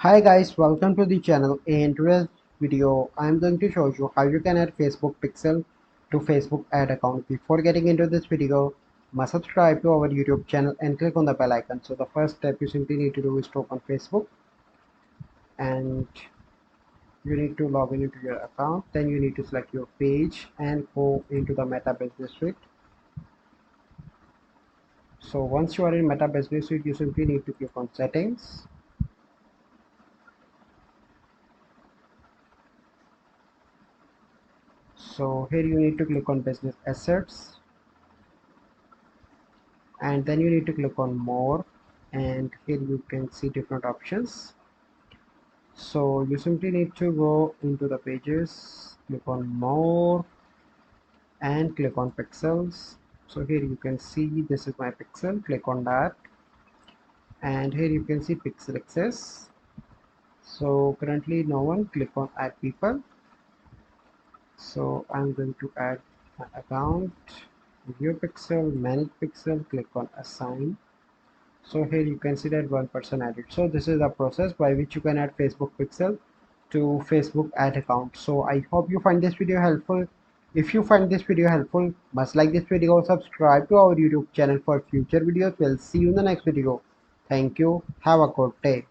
Hi guys, welcome to the channel. In today's video, I'm going to show you how you can add Facebook Pixel to Facebook ad account. Before getting into this video, must subscribe to our YouTube channel and click on the bell icon. So the first step you simply need to do is to open Facebook and you need to log in into your account. Then you need to select your page and go into the Meta Business Suite. So once you are in Meta Business Suite, you simply need to click on settings. So here you need to click on business assets and then you need to click on more, and here you can see different options. So you simply need to go into the pages, click on more and click on pixels. So here you can see this is my pixel, click on that, and here you can see pixel access. So currently no one, click on add people. So I'm going to add my account, view pixel, manage pixel, click on assign. So here you can see that one person added. So this is the process by which you can add Facebook pixel to Facebook ad account. So I hope you find this video helpful. If you find this video helpful, must like this video, subscribe to our YouTube channel for future videos. We'll see you in the next video. Thank you. Have a good day.